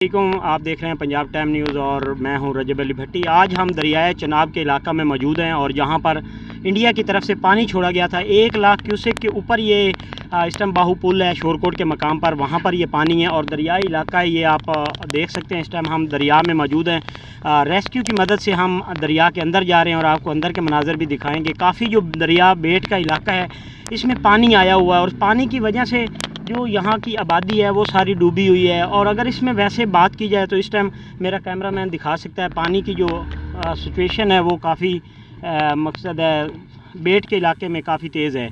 आप देख रहे हैं पंजाब टाइम न्यूज़ और मैं हूं रजब अली भट्टी। आज हम दरियाए चनाब के इलाका में मौजूद हैं और यहाँ पर इंडिया की तरफ से पानी छोड़ा गया था 1 लाख क्यूसेक के ऊपर। ये इस टाइम बाहू पुल है शोरकोट के मकाम पर, वहाँ पर ये पानी है और दरियाई इलाका है ये। आप देख सकते हैं इस टाइम हम दरिया में मौजूद हैं। रेस्क्यू की मदद से हम दरिया के अंदर जा रहे हैं और आपको अंदर के मनाजर भी दिखाएँगे। काफ़ी जो दरिया बेट का इलाका है इसमें पानी आया हुआ है और पानी की वजह से जो यहाँ की आबादी है वो सारी डूबी हुई है। और अगर इसमें वैसे बात की जाए तो इस टाइम मेरा कैमरामैन दिखा सकता है पानी की जो सिचुएशन है वो काफ़ी मकसद है बेट के इलाके में काफ़ी तेज़ है।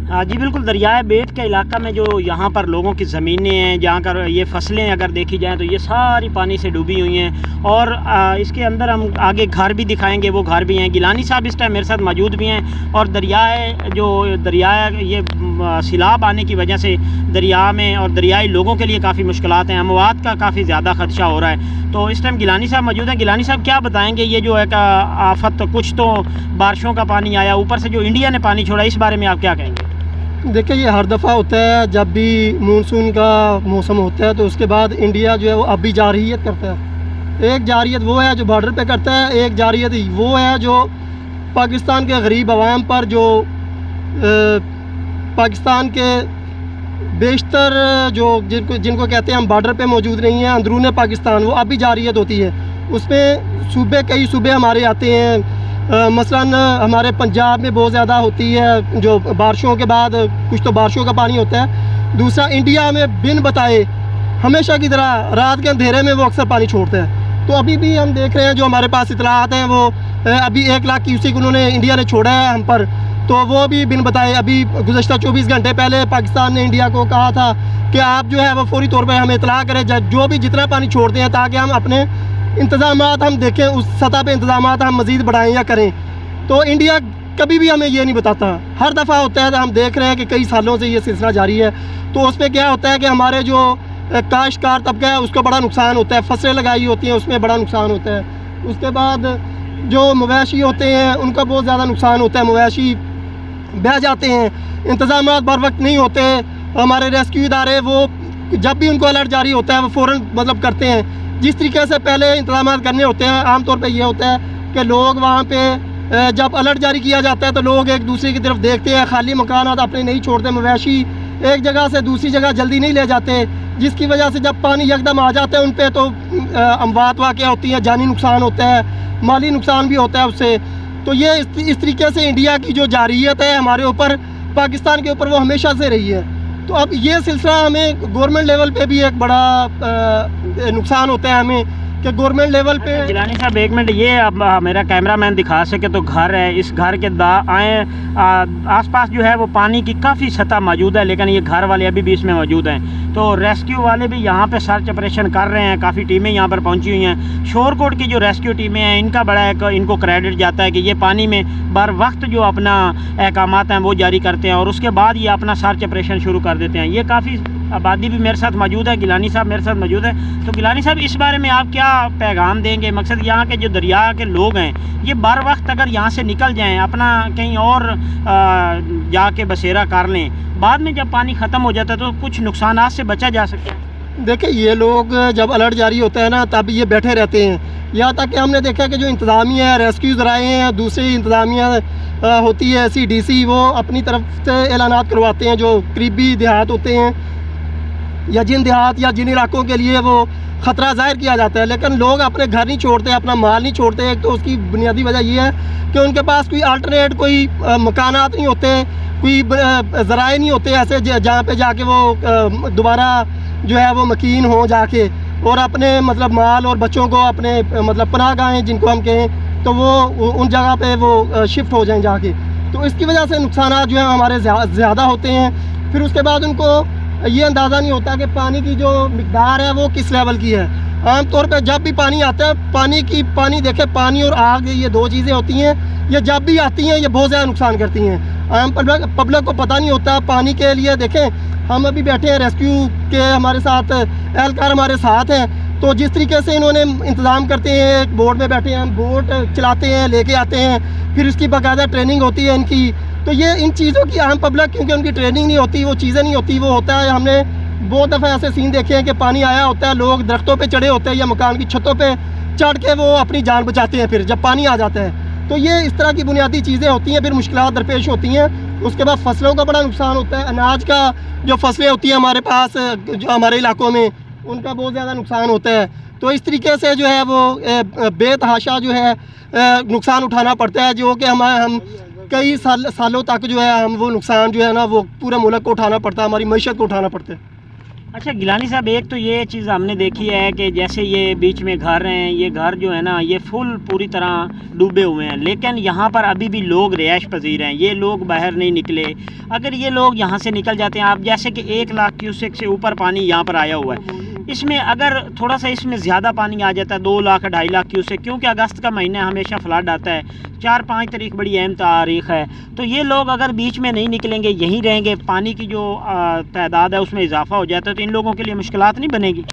जी बिल्कुल, दरियाए बेट के इलाका में जो यहाँ पर लोगों की ज़मीनें हैं, जहाँ कर ये फसलें अगर देखी जाएँ तो ये सारी पानी से डूबी हुई हैं। और इसके अंदर हम आगे घर भी दिखाएंगे, वो घर भी हैं। गिलानी साहब इस टाइम मेरे साथ मौजूद भी हैं। और दरिया ये सैलाब आने की वजह से दरिया में और दरियाई लोगों के लिए काफ़ी मुश्किलात हैं, अमवात का काफ़ी ज़्यादा ख़दशा हो रहा है। तो इस टाइम गिलानी साहब मौजूद हैं। गिलानी साहब क्या बताएँगे, ये जो है आफत, तो कुछ तो बारिशों का पानी आया, ऊपर से जो इंडिया ने पानी छोड़ा, इस बारे में आप क्या कहेंगे? देखिए, ये हर दफ़ा होता है जब भी मानसून का मौसम होता है तो उसके बाद इंडिया जो है वो अब भी जारहियत करता है। एक जारहियत वो है जो बॉर्डर पे करता है, एक जारहियत वो है जो पाकिस्तान के गरीब अवाम पर, जो पाकिस्तान के बेशतर जो जिनको कहते हैं हम बॉर्डर पे मौजूद नहीं हैं, अंदरून पाकिस्तान, वो अब भी जारहियत होती है। उसमें कई सूबे हमारे आते हैं। मसलन हमारे पंजाब में बहुत ज़्यादा होती है जो बारिशों के बाद, कुछ तो बारिशों का पानी होता है। दूसरा, इंडिया में बिन बताए हमेशा की तरह रात के अंधेरे में वो अक्सर पानी छोड़ता है। तो अभी भी हम देख रहे हैं, जो हमारे पास इतलात हैं, वो अभी 1 लाख क्यूसेक उन्होंने इंडिया ने छोड़ा है हम पर, तो वो भी बिन बताए। अभी गुज़श्ता 24 घंटे पहले पाकिस्तान ने इंडिया को कहा था कि आप जो है वो फौरी तौर पर हमें इतला करें जो भी जितना पानी छोड़ते हैं, ताकि हम अपने इंतज़ामात हम देखें, उस सतह पे इंतज़ामात हम मज़ीद बढ़ाएं या करें। तो इंडिया कभी भी हमें ये नहीं बताता। हर दफ़ा होता है, तो हम देख रहे हैं कि कई सालों से ये सिलसिला जारी है। तो उसमें क्या होता है कि हमारे जो काश्तकार तबका है उसको बड़ा नुकसान होता है, फसलें लगाई होती हैं उसमें बड़ा नुकसान होता है। उसके बाद जो मवेशी होते हैं उनका बहुत ज़्यादा नुकसान होता है, मवेशी बह जाते हैं, इंतज़ामात बर वक्त नहीं होते। हमारे रेस्क्यू इदारे वो जब भी उनको अलर्ट जारी होता है वो फ़ौरन करते हैं। जिस तरीके से पहले इंतज़ाम करने होते हैं, आमतौर पे ये होता है कि लोग वहाँ पे जब अलर्ट जारी किया जाता है तो लोग एक दूसरे की तरफ देखते हैं, खाली मकानात अपने नहीं छोड़ते, मवेशी एक जगह से दूसरी जगह जल्दी नहीं ले जाते, जिसकी वजह से जब पानी यकदम आ जाता है उन पे तो अमवात वाक़या होती है, जानी नुकसान होता है, माली नुकसान भी होता है उससे। तो ये इस तरीके से इंडिया की जो जारहियत है हमारे ऊपर, पाकिस्तान के ऊपर, वो हमेशा से रही है। तो अब ये सिलसिला हमें गवर्नमेंट लेवल पे भी एक बड़ा नुकसान होता है हमें कि गवर्नमेंट लेवल पे। गिलानी साहब एक मिनट, ये अब मेरा कैमरामैन दिखा सके तो घर है, इस घर के आसपास जो है वो पानी की काफ़ी सतह मौजूद है, लेकिन ये घर वाले अभी भी इसमें मौजूद हैं। तो रेस्क्यू वाले भी यहाँ पे सर्च ऑपरेशन कर रहे हैं, काफ़ी टीमें यहाँ पर पहुँची हुई हैं। शोरकोट की जो रेस्क्यू टीमें हैं इनका बड़ा इनको क्रेडिट जाता है कि ये पानी में बर वक्त जो अपना अहकामात हैं वो जारी करते हैं और उसके बाद ये अपना सर्च ऑपरेशन शुरू कर देते हैं। ये काफ़ी आबादी भी मेरे साथ मौजूद है, गिलानी साहब मेरे साथ मौजूद है। तो गिलानी साहब इस बारे में आप क्या पैगाम देंगे? मकसद यहाँ के जो दरिया के लोग हैं ये बर वक्त अगर यहाँ से निकल जाएं, अपना कहीं और जाके बसेरा कर लें, बाद में जब पानी ख़त्म हो जाता है तो कुछ नुकसानात से बचा जा सकता है। देखिए, ये लोग जब अलर्ट जारी होता है ना तब ये बैठे रहते हैं। यहाँ तक कि हमने देखा कि जो इंतज़ामिया है, रेस्क्यू ज़राए हैं, दूसरी इंतज़ामिया होती है CDC, वो अपनी तरफ से ऐलानात करवाते हैं जो करीबी देहात होते हैं या जिन देहात या जिन इलाकों के लिए वो ख़तरा ज़ाहिर किया जाता है, लेकिन लोग अपने घर नहीं छोड़ते, अपना माल नहीं छोड़ते। एक तो उसकी बुनियादी वजह ये है कि उनके पास कोई अल्टरनेट, कोई मकानात नहीं होते, कोई ज़राए नहीं होते ऐसे जहाँ पे जाके वो दोबारा जो है वो मकीन हो जाके और अपने मतलब माल और बच्चों को अपने मतलब पनाह गाहें जिनको हम कहें, तो वो उन जगह पे वो शिफ्ट हो जाएं जाके। तो इसकी वजह से नुकसान जो है हमारे ज़्यादा होते हैं। फिर उसके बाद उनको ये अंदाज़ा नहीं होता कि पानी की जो मिक़दार है वो किस लेवल की है। आम तौर पे जब भी पानी आता है, पानी देखे, पानी और आग ये 2 चीज़ें होती हैं, ये जब भी आती हैं ये बहुत ज़्यादा नुकसान करती हैं। आम पब्लिक को पता नहीं होता पानी के लिए। देखें, हम अभी बैठे हैं, रेस्क्यू के हमारे साथ एहलकार हमारे साथ हैं, तो जिस तरीके से इन्होंने इंतज़ाम करते हैं, एक बोट में बैठे हैं, हम बोट चलाते हैं, लेके आते हैं, फिर उसकी बाकायदा ट्रेनिंग होती है इनकी। तो ये इन चीज़ों की आम पब्लिक, क्योंकि उनकी ट्रेनिंग नहीं होती, वो चीज़ें नहीं होती, वो होता है हमने बहुत दफ़ा ऐसे सीन देखे हैं कि पानी आया होता है, लोग दरख्तों पे चढ़े होते हैं या मकान की छतों पे चढ़ के वो अपनी जान बचाते हैं फिर जब पानी आ जाता है। तो ये इस तरह की बुनियादी चीज़ें होती हैं, फिर मुश्किलात दरपेश होती हैं। उसके बाद फसलों का बड़ा नुकसान होता है, अनाज का जो फसलें होती हैं हमारे पास जो हमारे इलाकों में, उनका बहुत ज़्यादा नुकसान होता है। तो इस तरीके से जो है वो बेतहाशा जो है नुकसान उठाना पड़ता है, जो कि हम कई सालों तक जो है हम वो नुकसान जो है ना वो पूरे मुल्क को उठाना पड़ता है, हमारी मईशत को उठाना पड़ता है। अच्छा गिलानी साहब, एक तो ये चीज़ हमने देखी है कि जैसे ये बीच में घर हैं, ये घर जो है ना ये फुल पूरी तरह डूबे हुए हैं, लेकिन यहाँ पर अभी भी लोग रिहाइश पजीर हैं, ये लोग बाहर नहीं निकले। अगर ये लोग यहाँ से निकल जाते हैं, आप जैसे कि 1 लाख क्यूसेक से ऊपर पानी यहाँ पर आया हुआ है, इसमें अगर थोड़ा सा इसमें ज़्यादा पानी आ जाता है 2 लाख 2.5 लाख क्यूसेक, क्योंकि अगस्त का महीना हमेशा फ्लड आता है, 4-5 तारीख बड़ी अहम तारीख है, तो ये लोग अगर बीच में नहीं निकलेंगे, यहीं रहेंगे, पानी की जो तादाद है उसमें इजाफा हो जाता है, तो इन लोगों के लिए मुश्किलात नहीं बनेगी?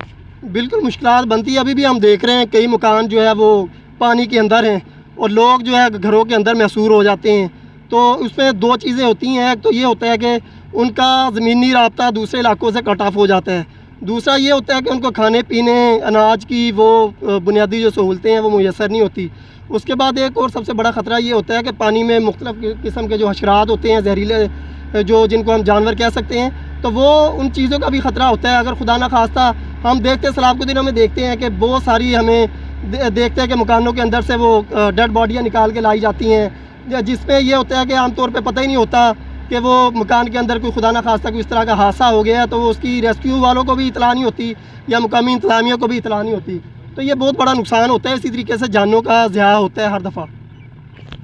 बिल्कुल मुश्किलात बनती है। अभी भी हम देख रहे हैं कई मकान जो है वो पानी के अंदर हैं और लोग जो है घरों के अंदर महसूर हो जाते हैं। तो उसमें 2 चीज़ें होती हैं, एक तो ये होता है कि उनका ज़मीनी राब्ता दूसरे इलाकों से कट ऑफ हो जाता है, दूसरा ये होता है कि उनको खाने पीने अनाज की वो बुनियादी जो सहूलतें हैं वो मुयसर नहीं होती। उसके बाद एक और सबसे बड़ा ख़तरा ये होता है कि पानी में मुख्तलिफ़ किस्म के जो हशरात होते हैं, जहरीले जो जिनको हम जानवर कह सकते हैं, तो वो उन चीज़ों का भी ख़तरा होता है। अगर खुदा न खास्ता हम देखते हैं सैलाब के दिनों में देखते हैं कि बहुत सारी हमें देखते हैं कि मकानों के अंदर से वो डेड बॉडियाँ निकाल के लाई जाती हैं, जिसमें ये होता है कि आमतौर पर पता ही नहीं होता कि वो मकान के अंदर कोई खुदा न खास्ता कोई इस तरह का हादसा हो गया है, तो वो उसकी रेस्क्यू वालों को भी इतला नहीं होती या मुकामी इंतज़ामिया को भी इतला नहीं होती। तो ये बहुत बड़ा नुकसान होता है, इसी तरीके से जानों का ज़िया होता है हर दफ़ा।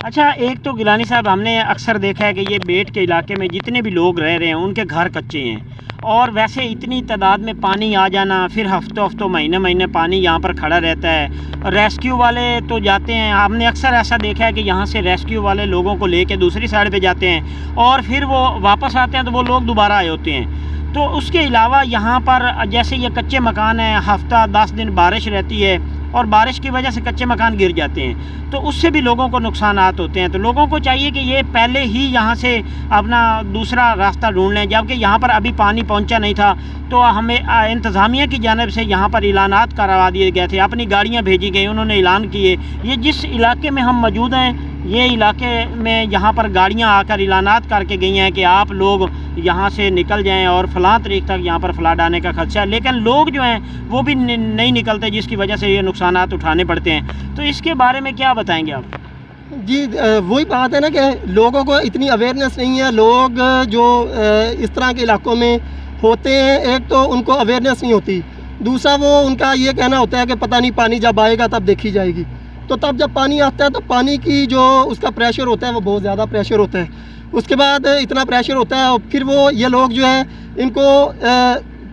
अच्छा, एक तो गिलानी साहब हमने अक्सर देखा है कि ये बेट के इलाके में जितने भी लोग रह रहे हैं उनके घर कच्चे हैं, और वैसे इतनी तादाद में पानी आ जाना, फिर हफ्तों महीने पानी यहाँ पर खड़ा रहता है। रेस्क्यू वाले तो जाते हैं, हमने अक्सर ऐसा देखा है कि यहाँ से रेस्क्यू वाले लोगों को लेके दूसरी साइड पे जाते हैं और फिर वो वापस आते हैं तो वो लोग दोबारा आए होते हैं। तो उसके अलावा यहाँ पर जैसे ये कच्चे मकान हैं, हफ्ता 10 दिन बारिश रहती है और बारिश की वजह से कच्चे मकान गिर जाते हैं, तो उससे भी लोगों को नुकसानात होते हैं। तो लोगों को चाहिए कि ये पहले ही यहाँ से अपना दूसरा रास्ता ढूंढ लें, जबकि यहाँ पर अभी पानी पहुँचा नहीं था, तो हमें इंतज़ामिया की जानिब से यहाँ पर ऐलानात करवा दिए गए थे, अपनी गाड़ियाँ भेजी गई, उन्होंने ऐलान किए। ये जिस इलाके में हम मौजूद हैं, ये इलाके में यहाँ पर गाड़ियाँ आकर ऐलानात करके गई हैं कि आप लोग यहाँ से निकल जाएं और फ़लाँ तारीख तक यहाँ पर फ्लड आने का खदशा है, लेकिन लोग जो हैं वो भी नहीं निकलते, जिसकी वजह से ये नुकसानात उठाने पड़ते हैं। तो इसके बारे में क्या बताएंगे आप? जी, वही बात है ना कि लोगों को इतनी अवेयरनेस नहीं है। लोग जो इस तरह के इलाकों में होते हैं, एक तो उनको अवेयरनेस नहीं होती, दूसरा वो उनका ये कहना होता है कि पता नहीं पानी जब आएगा तब देखी जाएगी। तो तब जब पानी आता है तो पानी की जो उसका प्रेशर होता है वो बहुत ज़्यादा प्रेशर होता है। उसके बाद इतना प्रेशर होता है और फिर वो ये लोग जो है इनको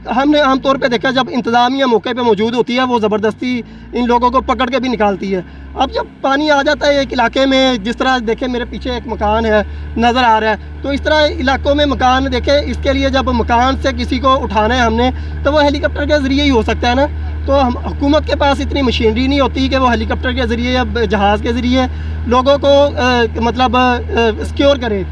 हमने आम तौर पे देखा, जब इंतज़ामिया मौके पे मौजूद होती है वो ज़बरदस्ती इन लोगों को पकड़ के भी निकालती है। अब जब पानी आ जाता है एक इलाके में, जिस तरह देखें मेरे पीछे एक मकान है नज़र आ रहा है, तो इस तरह इलाकों में मकान देखें, इसके लिए जब मकान से किसी को उठाना है हमने, तो वो हेलीकॉप्टर के ज़रिए ही हो सकता है ना। तो हम हुकूमत के पास इतनी मशीनरी नहीं होती कि वो हेलीकॉप्टर के ज़रिए या जहाज़ के ज़रिए लोगों को मतलब सिक्योर करे।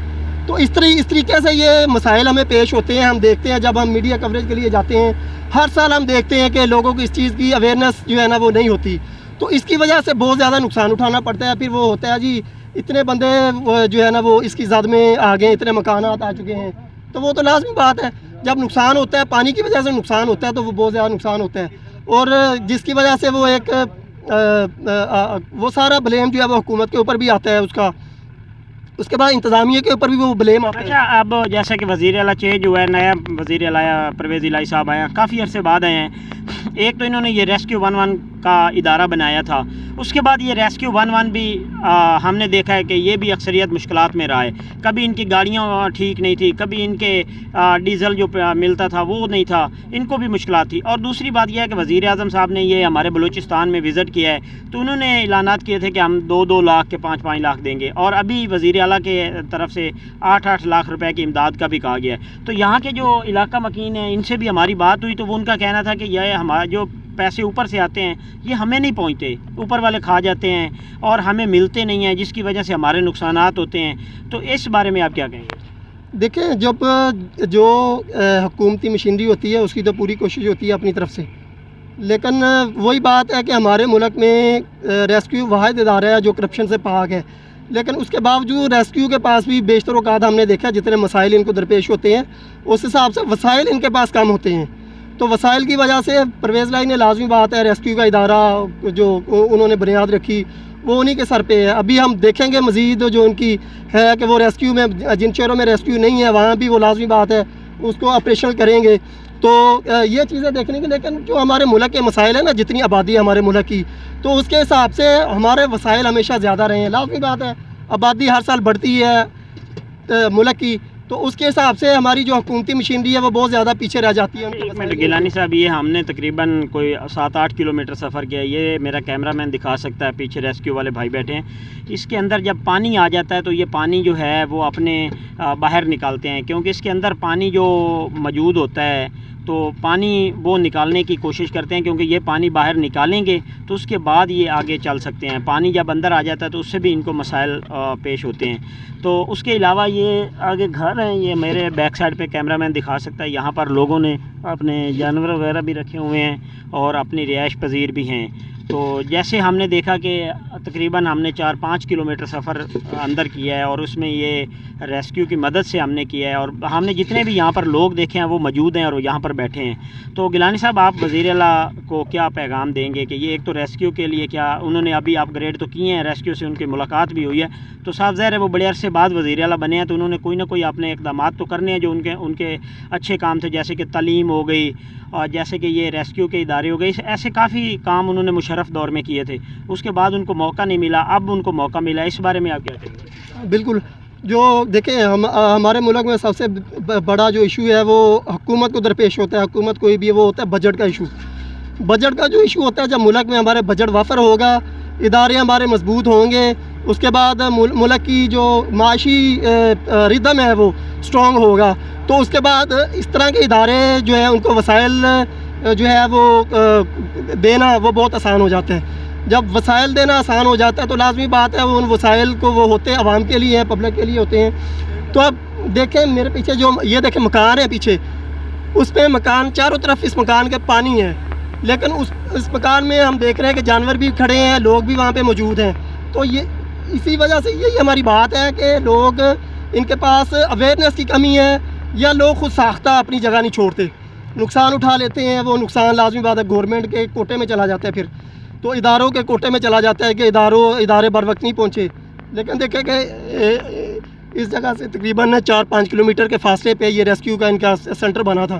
तो इस तरीके से ये मसाइल हमें पेश होते हैं। हम देखते हैं जब हम मीडिया कवरेज के लिए जाते हैं, हर साल हम देखते हैं कि लोगों को इस चीज़ की अवेयरनेस जो है ना वो नहीं होती, तो इसकी वजह से बहुत ज़्यादा नुकसान उठाना पड़ता है। फिर वो होता है जी इतने बंदे जो है ना वो इसकी ज़द में आ गए, इतने मकानात आ चुके हैं, तो वो तो लाजमी बात है। जब नुकसान होता है, पानी की वजह से नुकसान होता है, तो वो बहुत ज़्यादा नुकसान होता है, और जिसकी वजह से वो एक वो सारा ब्लेम जो है वो हुकूमत के ऊपर भी आता है उसके बाद इंतज़ामिया के ऊपर भी वो ब्लेम आता है। अच्छा, अब जैसे कि वज़ीर आला चेंज हुआ है, नया वज़ीर आला आया, परवेज़ इलाही साहब आया, काफ़ी अरसे बाद आए हैं। एक तो इन्होंने ये रेस्क्यू 11 का इदारा बनाया था, उसके बाद ये रेस्क्यू 11 भी हमने देखा है कि ये भी अक्सरियत मुश्किलात में रहा है। कभी इनकी गाड़ियाँ ठीक नहीं थी, कभी इनके डीज़ल जो मिलता था वो नहीं था, इनको भी मुश्किलात थी। और दूसरी बात यह है कि वज़ीर आज़म साहब ने ये हमारे बलूचिस्तान में विज़िट किया है, तो उन्होंने ऐलानात किए थे कि हम 2-2 लाख के 5-5 लाख देंगे, और अभी वज़ीर आला के तरफ से 8-8 लाख रुपए की इमदाद का भी कहा गया है। तो यहाँ के जो इलाका मकीन है, इनसे भी हमारी बात हुई, तो वो उनका कहना था कि यह हमारा जो पैसे ऊपर से आते हैं ये हमें नहीं पहुँचते, ऊपर वाले खा जाते हैं और हमें मिलते नहीं हैं, जिसकी वजह से हमारे नुकसानात होते हैं। तो इस बारे में आप क्या कहेंगे? دیکھیں جب جو حکومتی مشینری ہوتی ہے اس کی تو پوری کوشش ہوتی ہے اپنی طرف سے، لیکن وہی بات ہے کہ ہمارے ملک میں ریسکیو واحد ادارہ ہے جو کرپشن سے پاک ہے، لیکن اس کے باوجود ریسکیو کے پاس بھی بیشتر اوقات ہم نے دیکھا جتنے مسائل ان کو درپیش ہوتے ہیں اس حساب سے وسائل ان کے پاس کم ہوتے ہیں، تو وسائل کی وجہ سے پرویز لائی نے لازمی بات ہے ریسکیو کا ادارہ جو انہوں نے بنیاد رکھی وہ انہی کے سر پہ ہے۔ ابھی ہم دیکھیں گے مزید جو ان کی ہے کہ وہ ریسکیو میں جن شہروں میں ریسکیو نہیں ہے وہاں بھی وہ لازمی بات ہے اس کو آپریشن کریں گے، تو یہ چیزیں دیکھنے کی، لیکن جو ہمارے ملک کے مسائل ہیں نا، جتنی آبادی ہے ہمارے ملک کی، تو اس کے حساب سے ہمارے وسائل ہمیشہ زیادہ رہے ہیں، لازمی بات ہے آبادی ہر سال بڑھتی ہے ملک کی، تو اس کے حساب سے ہماری جو حکومتی مشینری ہے وہ بہت زیادہ پیچھے رہ جاتی ہے۔ ایک منٹ گیلانی صاحب، یہ ہم نے تقریباً کوئی 7-8 کلومیٹر سفر کیا ہے، یہ میرا کیمرہ مین دکھا سکتا ہے، پیچھے ریسکیو والے بھائی بیٹھے ہیں، اس کے اندر جب پانی آ جاتا ہے تو یہ پانی جو ہے وہ اپنے باہر نکالتے ہیں، کیونکہ اس کے اندر پانی جو موجود ہوتا ہے تو پانی وہ نکالنے کی کوشش کرتے ہیں، کیونکہ یہ پانی باہر نکالیں گے تو اس کے بعد یہ آگے چل سکتے ہیں، پانی جب اندر آ جاتا ہے تو اس سے بھی ان کو مسائل پیش ہوتے ہیں۔ تو اس کے علاوہ یہ آگے گھر ہیں، یہ میرے بیک سائڈ پہ کیمرہ مین دکھا سکتا ہے، یہاں پر لوگوں نے اپنے جانور وغیرہ بھی رکھے ہوئے ہیں اور اپنی رہائش پذیر بھی ہیں۔ تو جیسے ہم نے دیکھا کہ تقریباً ہم نے 4-5 کلومیٹر سفر اندر کیا ہے اور اس میں یہ ریسکیو کی مدد سے ہم نے کیا ہے، اور ہم نے جتنے بھی یہاں پر لوگ دیکھے ہیں وہ موجود ہیں اور یہاں پر بیٹھے ہیں۔ تو گیلانی صاحب، آپ وزیر اعلیٰ کو کیا پیغام دیں گے کہ یہ ایک تو ریسکیو کے لیے کیا انہوں نے ابھی اپ گریڈ تو کیے ہیں، ریسکیو سے ان کی ملاقات بھی ہوئی ہے، تو صاف ظاہر ہے وہ بڑے عرصے بعد وزیر اعلیٰ بنے ہیں تو انہوں نے کوئی نہ کوئی اپنے اقدامات تو کرنے ہیں جو ان کے اچھے کام تھے، جیسے کہ تعلیم ہو گئی اور جیسے کہ یہ ریسکیو کے ادارے ہو گئے، ایسے کافی کام انہوں نے مشرف دور میں کیے تھے، اس کے بعد ان کو موقع نہیں ملا، اب ان کو موقع ملا، اس بارے میں آپ کیا کہیں گے؟ بالکل، جو دیکھیں ہمارے ملک میں سب سے بڑا جو ایشو ہے وہ حکومت کو درپیش ہوتا ہے، حکومت کوئی بھی وہ ہوتا ہے بجٹ کا ایشو۔ بجٹ کا جو ایشو ہوتا ہے، جب ملک میں ہمارے بجٹ وافر ہوگا، ادارے ہمارے مضبوط ہوں گے، اس کے بعد ملک کی جو معاشی ردم ہے وہ سٹرونگ ہوگا، تو اس کے بعد اس طرح کے ادارے جو ہیں ان کو وسائل جو ہے وہ دینا وہ بہت آسان ہو جاتا ہے۔ جب وسائل دینا آسان ہو جاتا ہے تو لازمی بات ہے وہ ان وسائل کو وہ ہوتے ہیں عوام کے لیے ہیں، پبلک کے لیے ہوتے ہیں۔ تو اب دیکھیں میرے پیچھے جو یہ دیکھیں مکان ہے پیچھے، اس پہ مکان چاروں طرف اس مکان کے پانی ہے، لیکن اس مکان میں ہم دیکھ رہے ہیں کہ جانور بھی کھڑے ہیں، لوگ بھی وہاں پہ موجود ہیں، تو یہ اسی وجہ سے یہی ہماری بات ہے کہ لوگ ان کے پاس اویئرنیس کی کمی ہے، یا لوگ خود ساختہ اپنی جگہ نہیں چھوڑتے، نقصان اٹھا لیتے ہیں، وہ نقصان لازمی بات ہے گورنمنٹ کے کوٹے میں چلا جاتا ہے، پھر تو اداروں کے کوٹے میں چلا جاتا ہے کہ ادارے بر وقت نہیں پہنچے۔ لیکن دیکھیں کہ اس جگہ سے تقریباً 4-5 کلومیٹر کے فاصلے پہ یہ ریسکیو کا ان کا سینٹر بنا تھا،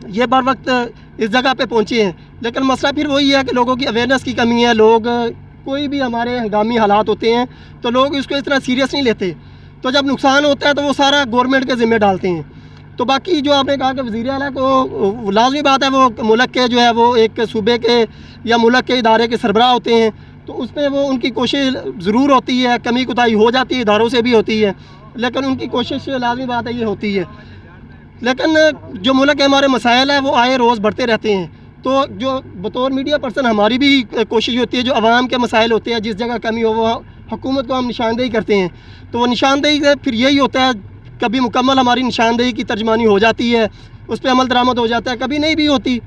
یہ بر وقت اس جگہ پہ پہنچے ہیں، لیکن مسئلہ پھر وہی ہے کہ لوگوں کی اویئرنیس کی کمی ہے، لوگ کوئی بھی ہمارے ہنگامی حالات ہوتے ہیں تو لوگ اس کو اتنا سیریس نہیں لیتے، تو جب نقصان ہوتا ہے تو وہ سارا گورنمنٹ کے ذمہ ڈالتے ہیں۔ تو باقی جو آپ نے کہا کہ وزیر اعلیٰ کو لازمی بات ہے وہ ملک کے جو ہے وہ ایک صوبے کے یا ملک کے ادارے کے سربراہ ہوتے ہیں، تو اس میں وہ ان کی کوشش ضرور ہوتی ہے، کمی کوتاہی ہو جاتی ہے، اداروں سے بھی ہوتی ہے، لیکن ان کی کوشش لازمی بات ہے یہ ہوتی ہے۔ لیکن جو ملک کے ہمارے مسائل ہیں وہ آئے روز بڑھتے رہتے ہیں، تو جو بطور میڈیا پرسن ہماری بھی کوشش ہوتی ہے جو عوام کے مسائل ہوتے ہیں، جس جگہ کمی ہو وہ حکومت کو ہم نشاندہی کرتے ہیں، تو وہ نشاندہی پھر یہی ہوتا ہے، کبھی مکمل ہماری نشاندہی کی ترجمانی ہو جاتی ہے، اس پہ عمل درآمد ہو جاتا ہے، کبھی نہیں بھی ہوتی،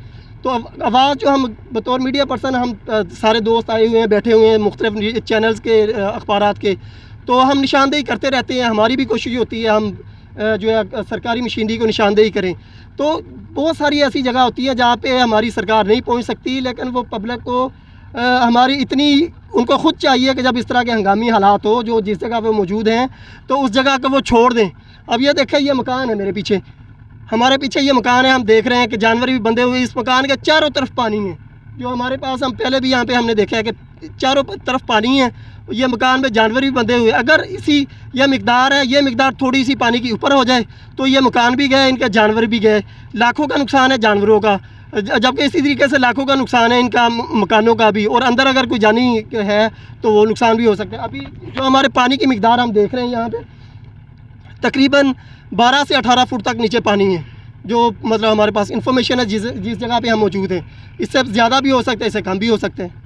تو آواز جو ہم بطور میڈیا پرسن ہم سارے دوست آئے ہوئے ہیں، بیٹھے ہوئے ہیں مختلف چینلز کے اخبارات کے، تو ہم نشاندہی کرتے رہتے ہیں، ہماری بھی کوشش ہوتی ہے ہم جو ہے سرکاری مشینری کو نشاندہی کریں، تو بہت ساری ایسی جگہ ہوتی ہے جہاں پہ ہماری سرکار نہیں پہنچ سکتی، لیکن وہ پبلک کو ہماری اتنی ان کو خود چاہیے کہ جب اس طرح کے ہنگامی حالات ہو جو جس جگہ وہ موجود ہیں تو اس جگہ کو وہ چھوڑ دیں۔ اب یہ دیکھیں یہ مکان ہے میرے پیچھے، ہمارے پیچھے یہ مکان ہے، ہم دیکھ رہے ہیں کہ جانور بھی بندھے ہوئے، اس مکان کے چاروں طرف پانی ہے، جو ہمارے پاس ہم پہلے بھی یہاں پہ ہم نے دیکھا ہے کہ چاروں طرف پانی ہے، یہ مکان میں جانور بھی بندھے ہوئے، اگر یہ مقدار ہے، یہ مقدار تھوڑی سی پانی کی اوپر ہو جائے تو یہ مکان بھی گئے، ان کے جانور بھی گئے، لاکھوں کا نقصان ہے جانوروں کا، جبکہ اسی طریقے سے لاکھوں کا نقصان ہے ان کا مکانوں کا بھی، اور اندر اگر کوئی جانی ہے تو وہ نقصان بھی ہو سکتا ہے۔ ابھی جو ہمارے پانی کی مقدار ہم دیکھ رہے ہیں یہاں پہ تقریباً 12 سے 18 فٹ تک نیچے پانی ہے، جو مطلب ہمارے پاس انفارمیشن ہے جس جگہ پہ ہم موجود ہیں، اس سے زیادہ بھی ہو سکتا ہے، اس سے کم بھی ہو سکتے ہیں۔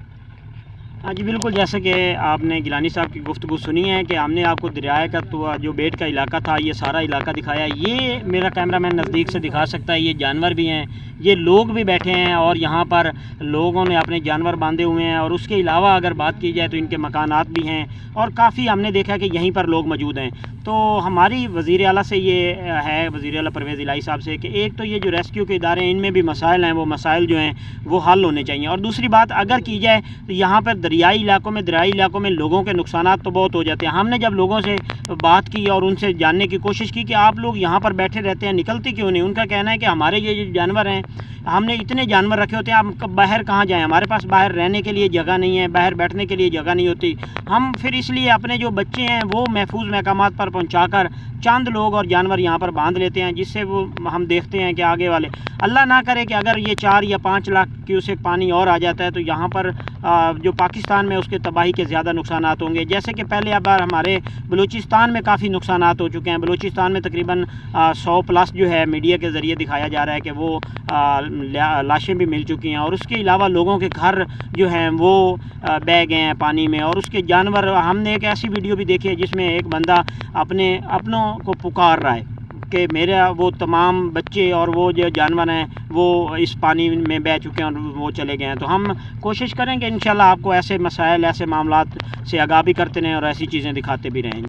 ہاں جی بالکل، جیسے کہ آپ نے گیلانی صاحب کی گفتگو سنی ہے کہ ہم نے آپ کو دریائے کا تو جو بیٹ کا علاقہ تھا یہ سارا علاقہ دکھایا. یہ میرا کیمرہ مین نزدیک سے دکھا سکتا ہے. یہ جانور بھی ہیں، یہ لوگ بھی بیٹھے ہیں اور یہاں پر لوگوں نے اپنے جانور باندھے ہوئے ہیں. اور اس کے علاوہ اگر بات کی جائے تو ان کے مکانات بھی ہیں اور کافی ہم نے دیکھا کہ یہیں پر لوگ موجود ہیں. تو ہماری وزیر اعلیٰ سے یہ ہے، وزیر اعلیٰ پرویز الہی صاحب سے، کہ ایک تو یہ جو ریسکیو کے ادارے ہیں ان میں بھی مسائل ہیں، وہ مسائل جو ہیں وہ حل ہونے چاہیے. اور دوسری بات اگر کی جائے تو یہاں پر دریائی علاقوں میں لوگوں کے نقصانات تو بہت ہو جاتے ہیں. ہم نے جب لوگوں سے بات کی اور ان سے جاننے کی کوشش کی کہ آپ لوگ یہاں پر بیٹھے رہتے ہیں، نکلتے کیوں نہیں، ان کا کہنا ہے کہ ہمارے یہ جو جانور ہیں، ہم نے اتنے جانور رکھے ہوتے ہیں، ہم باہر کہاں جائیں، ہمارے پاس باہر رہنے کے لیے جگہ نہیں ہے، باہر بیٹھنے کے لیے جگہ نہیں ہوتی. ہم پھر اس لیے اپنے جو بچے ہیں وہ محفوظ مقامات پر پہنچا کر چند لوگ اور جانور یہاں پر باندھ لیتے ہیں، جس سے وہ ہم دیکھتے ہیں کہ آگے والے اللہ نہ کرے کہ اگر یہ 4 یا 5 لاکھ کیوسیک پانی اور آ جاتا ہے تو یہاں پر جو پاکستان میں اس کے تباہی کے زیادہ نقصانات ہوں گے. جیسے کہ پہلے اب ہمارے بلوچستان میں کافی نقصانات ہو چکے ہیں. بلوچستان میں تقریباً 100+ جو ہے میڈیا کے ذریعے دکھایا جا رہا ہے کہ وہ لاشیں بھی مل چکی ہیں اور اس کے علاوہ لوگوں کے گھر جو ہیں وہ بہہ گئے ہیں پانی میں اور اس کے جانور. ہم نے ایک ایسی ویڈیو بھی دیکھی ہے جس میں ایک بندہ اپنوں کو پکار رہا ہے کہ میرا وہ تمام بچے اور وہ جو جانور ہیں وہ اس پانی میں بہہ چکے ہیں اور وہ چلے گئے ہیں. تو ہم کوشش کریں کہ انشاءاللہ آپ کو ایسے مسائل، ایسے معاملات سے آگاہ بھی کرتے رہیں اور ایسی چیزیں دکھاتے بھی رہیں.